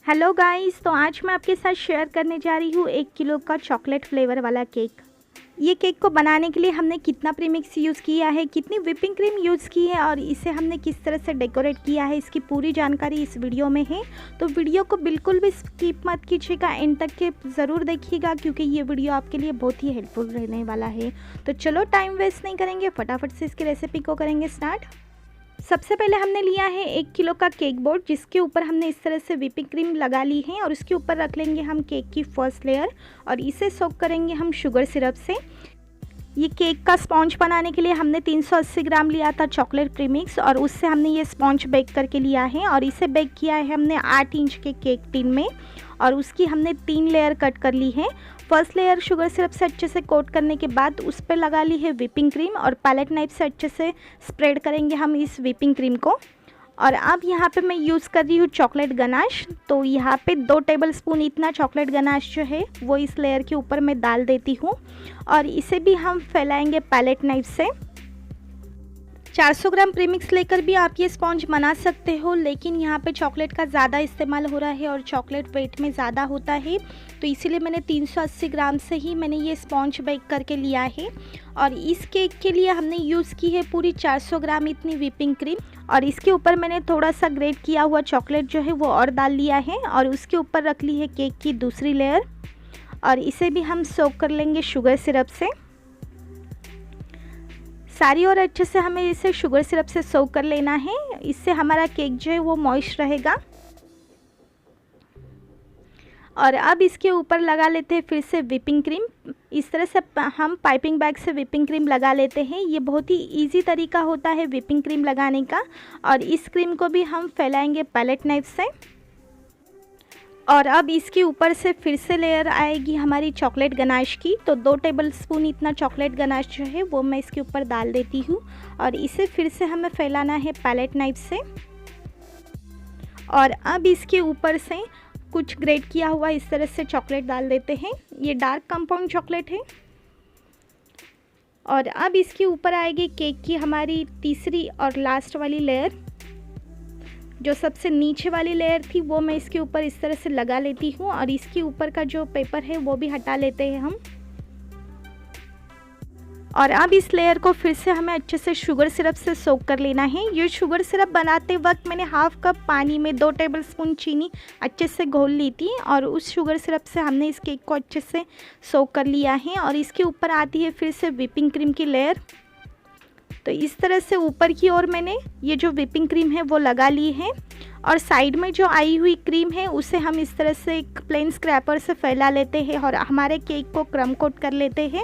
Hello guys, तो आज मैं आपके साथ शेयर करने जा रही हूँ 1 किलो का चॉकलेट फ्लेवर वाला केक। ये केक को बनाने के लिए हमने कितना प्रीमिक्स यूज़ किया है, कितनी व्हिपिंग क्रीम यूज़ की है और इसे हमने किस तरह से डेकोरेट किया है, इसकी पूरी जानकारी इस वीडियो में है। तो वीडियो को बिल्कुल भी स्किप मत कीजिएगा, एंड तक के ज़रूर देखिएगा क्योंकि ये वीडियो आपके लिए बहुत ही हेल्पफुल रहने वाला है। तो चलो टाइम वेस्ट नहीं करेंगे, फटाफट से इसकी रेसिपी को करेंगे स्टार्ट। सबसे पहले हमने लिया है 1 किलो का केक बोर्ड, जिसके ऊपर हमने इस तरह से व्हिपिंग क्रीम लगा ली है और उसके ऊपर रख लेंगे हम केक की फर्स्ट लेयर और इसे सोक करेंगे हम शुगर सिरप से। ये केक का स्पॉन्ज बनाने के लिए हमने 380 ग्राम लिया था चॉकलेट प्रीमिक्स और उससे हमने ये स्पॉन्ज बेक करके लिया है और इसे बेक किया है हमने 8 इंच के केक टिन में और उसकी हमने 3 लेयर कट कर ली है। फर्स्ट लेयर शुगर सिरप से अच्छे से कोट करने के बाद उस पर लगा ली है व्हिपिंग क्रीम और पैलेट नाइफ से अच्छे से स्प्रेड करेंगे हम इस व्हिपिंग क्रीम को। और अब यहाँ पे मैं यूज़ कर रही हूँ चॉकलेट गनाश। तो यहाँ पे 2 टेबलस्पून इतना चॉकलेट गनाश जो है वो इस लेयर के ऊपर मैं डाल देती हूँ और इसे भी हम फैलाएंगे पैलेट नाइफ से। 400 ग्राम प्रीमिक्स लेकर भी आप ये स्पॉन्ज बना सकते हो, लेकिन यहाँ पे चॉकलेट का ज़्यादा इस्तेमाल हो रहा है और चॉकलेट वेट में ज़्यादा होता है, तो इसीलिए मैंने 380 ग्राम से ही मैंने ये स्पॉन्ज बेक करके लिया है। और इस केक के लिए हमने यूज़ की है पूरी 400 ग्राम इतनी व्हिपिंग क्रीम और इसके ऊपर मैंने थोड़ा सा ग्रेट किया हुआ चॉकलेट जो है वो और डाल लिया है और उसके ऊपर रख ली है केक की दूसरी लेयर और इसे भी हम सोक कर लेंगे शुगर सिरप से। सारी और अच्छे से हमें इसे शुगर सिरप से सोक कर लेना है, इससे हमारा केक जो है वो मॉइस्ट रहेगा। और अब इसके ऊपर लगा लेते हैं फिर से व्हिपिंग क्रीम। इस तरह से हम पाइपिंग बैग से व्हिपिंग क्रीम लगा लेते हैं। ये बहुत ही इजी तरीका होता है व्हिपिंग क्रीम लगाने का। और इस क्रीम को भी हम फैलाएंगे पैलेट नाइफ से। और अब इसके ऊपर से फिर से लेयर आएगी हमारी चॉकलेट गनाश की। तो 2 टेबलस्पून इतना चॉकलेट गनाश जो है वो मैं इसके ऊपर डाल देती हूँ और इसे फिर से हमें फैलाना है पैलेट नाइफ से। और अब इसके ऊपर से कुछ ग्रेट किया हुआ इस तरह से चॉकलेट डाल देते हैं। ये डार्क कंपाउंड चॉकलेट है। और अब इसके ऊपर आएगी केक की हमारी तीसरी और लास्ट वाली लेयर। जो सबसे नीचे वाली लेयर थी वो मैं इसके ऊपर इस तरह से लगा लेती हूँ और इसके ऊपर का जो पेपर है वो भी हटा लेते हैं हम। और अब इस लेयर को फिर से हमें अच्छे से शुगर सिरप से सोक कर लेना है। ये शुगर सिरप बनाते वक्त मैंने हाफ कप पानी में 2 टेबलस्पून चीनी अच्छे से घोल ली थी और उस शुगर सिरप से हमने इस केक को अच्छे से सोक कर लिया है। और इसके ऊपर आती है फिर से व्हिपिंग क्रीम की लेयर। तो इस तरह से ऊपर की ओर मैंने ये जो व्हिपिंग क्रीम है वो लगा ली है और साइड में जो आई हुई क्रीम है उसे हम इस तरह से एक प्लेन स्क्रैपर से फैला लेते हैं और हमारे केक को क्रम कोट कर लेते हैं।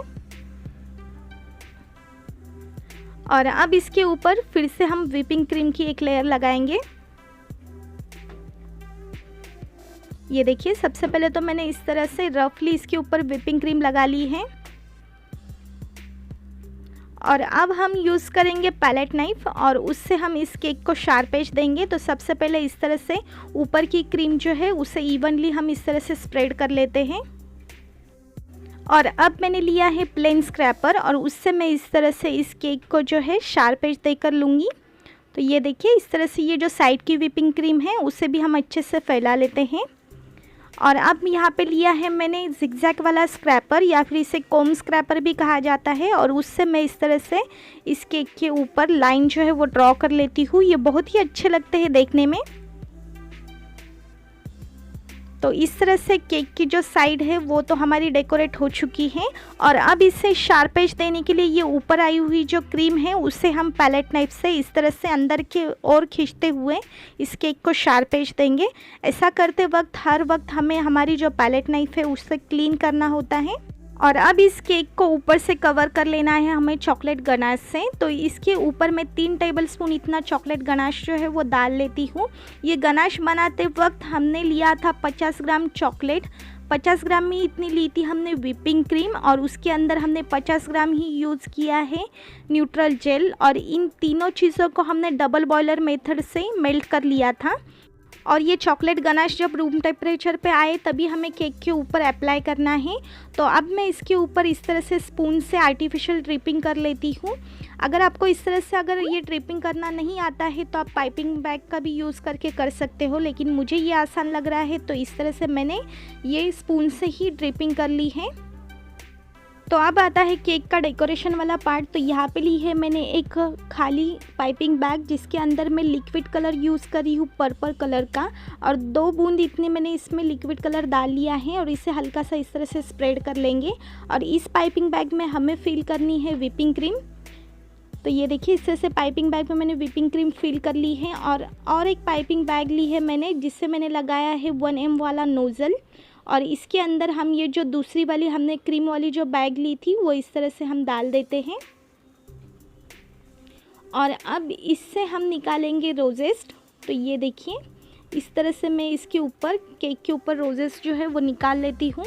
और अब इसके ऊपर फिर से हम व्हिपिंग क्रीम की एक लेयर लगाएंगे। ये देखिए, सबसे पहले तो मैंने इस तरह से रफली इसके ऊपर व्हिपिंग क्रीम लगा ली है। और अब हम यूज़ करेंगे पैलेट नाइफ और उससे हम इस केक को शार्प एज देंगे। तो सबसे पहले इस तरह से ऊपर की क्रीम जो है उसे इवनली हम इस तरह से स्प्रेड कर लेते हैं। और अब मैंने लिया है प्लेन स्क्रैपर और उससे मैं इस तरह से इस केक को जो है शार्प एज देकर लूँगी। तो ये देखिए, इस तरह से ये जो साइड की व्हिपिंग क्रीम है उसे भी हम अच्छे से फैला लेते हैं। और अब यहाँ पे लिया है मैंने जिगजैग वाला स्क्रैपर या फिर इसे कोम स्क्रैपर भी कहा जाता है और उससे मैं इस तरह से इस केक के ऊपर लाइन जो है वो ड्रॉ कर लेती हूँ। ये बहुत ही अच्छे लगते हैं देखने में। तो इस तरह से केक की जो साइड है वो तो हमारी डेकोरेट हो चुकी है। और अब इसे शार्प एज देने के लिए ये ऊपर आई हुई जो क्रीम है उसे हम पैलेट नाइफ से इस तरह से अंदर की ओर खींचते हुए इस केक को शार्प एज देंगे। ऐसा करते वक्त हर वक्त हमें हमारी जो पैलेट नाइफ है उससे क्लीन करना होता है। और अब इस केक को ऊपर से कवर कर लेना है हमें चॉकलेट गनाश से। तो इसके ऊपर मैं 3 टेबलस्पून इतना चॉकलेट गनाश जो है वो डाल लेती हूँ। ये गनाश बनाते वक्त हमने लिया था 50 ग्राम चॉकलेट, 50 ग्राम में इतनी ली थी हमने व्हिपिंग क्रीम और उसके अंदर हमने 50 ग्राम ही यूज़ किया है न्यूट्रल जेल। और इन तीनों चीज़ों को हमने डबल बॉयलर मेथड से मेल्ट कर लिया था। और ये चॉकलेट गनाश जब रूम टेम्परेचर पे आए तभी हमें केक के ऊपर अप्लाई करना है। तो अब मैं इसके ऊपर इस तरह से स्पून से आर्टिफिशियल ड्रिपिंग कर लेती हूँ। अगर आपको इस तरह से अगर ये ड्रिपिंग करना नहीं आता है तो आप पाइपिंग बैग का भी यूज़ करके कर सकते हो, लेकिन मुझे ये आसान लग रहा है तो इस तरह से मैंने ये स्पून से ही ड्रिपिंग कर ली है। तो अब आता है केक का डेकोरेशन वाला पार्ट। तो यहाँ पे ली है मैंने एक खाली पाइपिंग बैग जिसके अंदर मैं लिक्विड कलर यूज़ करी हूँ पर्पल कलर का, और 2 बूंद इतने मैंने इसमें लिक्विड कलर डाल लिया है और इसे हल्का सा इस तरह से स्प्रेड कर लेंगे। और इस पाइपिंग बैग में हमें फिल करनी है व्हिपिंग क्रीम। तो ये देखिए इस तरह से पाइपिंग बैग में मैंने व्हिपिंग क्रीम फिल कर ली है। और एक पाइपिंग बैग ली है मैंने जिससे मैंने लगाया है 1M वाला नोज़ल, और इसके अंदर हम ये जो दूसरी वाली हमने क्रीम वाली जो बैग ली थी वो इस तरह से हम डाल देते हैं। और अब इससे हम निकालेंगे रोजेस्ट। तो ये देखिए इस तरह से मैं इसके ऊपर केक के ऊपर रोजेस्ट जो है वो निकाल लेती हूँ।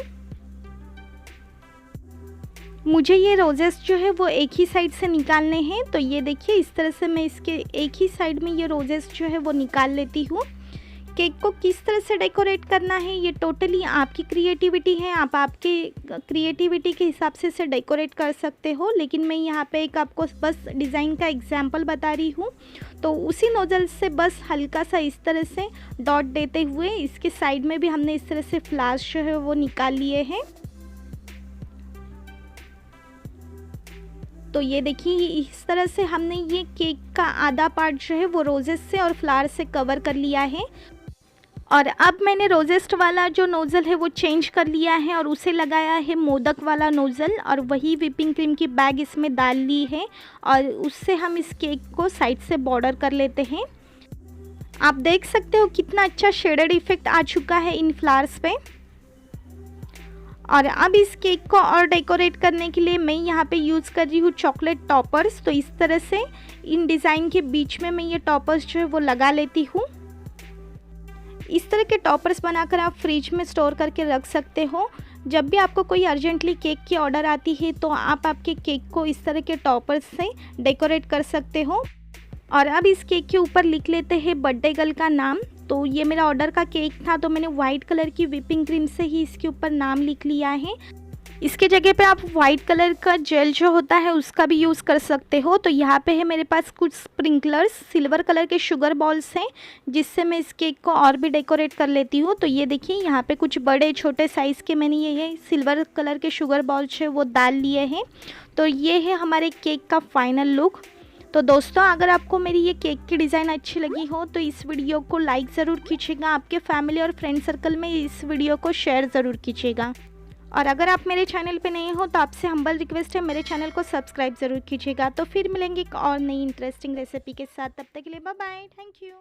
मुझे ये रोजेस जो है वो एक ही साइड से निकालने हैं। तो ये देखिए इस तरह से मैं इसके एक ही साइड में ये रोजेस जो है वो निकाल लेती हूँ। केक को किस तरह से डेकोरेट करना है ये टोटली आपकी क्रिएटिविटी है, आप आपके क्रिएटिविटी के हिसाब से इसे डेकोरेट कर सकते हो, लेकिन मैं यहाँ पे एक आपको बस डिज़ाइन का एग्जांपल बता रही हूँ। तो उसी नोजल से बस हल्का सा इस तरह से डॉट देते हुए इसके साइड में भी हमने इस तरह से फ्लावर्स जो है वो निकाल लिए हैं। तो ये देखिए इस तरह से हमने ये केक का आधा पार्ट जो है वो रोजेस से और फ्लावर से कवर कर लिया है। और अब मैंने रोजेस्ट वाला जो नोज़ल है वो चेंज कर लिया है और उसे लगाया है मोदक वाला नोज़ल, और वही व्हिपिंग क्रीम की बैग इसमें डाल ली है और उससे हम इस केक को साइड से बॉर्डर कर लेते हैं। आप देख सकते हो कितना अच्छा शेडेड इफेक्ट आ चुका है इन फ्लावर्स पे। और अब इस केक को और डेकोरेट करने के लिए मैं यहाँ पे यूज़ कर रही हूँ चॉकलेट टॉपर्स। तो इस तरह से इन डिज़ाइन के बीच में मैं ये टॉपर्स जो है वो लगा लेती हूँ। इस तरह के टॉपर्स बनाकर आप फ्रिज में स्टोर करके रख सकते हो। जब भी आपको कोई अर्जेंटली केक की ऑर्डर आती है तो आप आपके केक को इस तरह के टॉपर्स से डेकोरेट कर सकते हो। और अब इस केक के ऊपर लिख लेते हैं बर्थडे गर्ल का नाम। तो ये मेरा ऑर्डर का केक था तो मैंने वाइट कलर की व्हिपिंग क्रीम से ही इसके ऊपर नाम लिख लिया है। इसके जगह पे आप वाइट कलर का जेल जो होता है उसका भी यूज़ कर सकते हो। तो यहाँ पे है मेरे पास कुछ स्प्रिंकलर्स, सिल्वर कलर के शुगर बॉल्स हैं जिससे मैं इस केक को और भी डेकोरेट कर लेती हूँ। तो ये देखिए यहाँ पे कुछ बड़े छोटे साइज़ के मैंने ये सिल्वर कलर के शुगर बॉल्स है वो डाल लिए हैं। तो ये है हमारे केक का फाइनल लुक। तो दोस्तों अगर आपको मेरी ये केक की डिज़ाइन अच्छी लगी हो तो इस वीडियो को लाइक ज़रूर कीजिएगा, आपके फैमिली और फ्रेंड सर्कल में इस वीडियो को शेयर ज़रूर कीजिएगा। और अगर आप मेरे चैनल पे नए हो तो आपसे हम्बल रिक्वेस्ट है मेरे चैनल को सब्सक्राइब ज़रूर कीजिएगा। तो फिर मिलेंगे एक और नई इंटरेस्टिंग रेसिपी के साथ, तब तक के लिए बाय बाय, थैंक यू।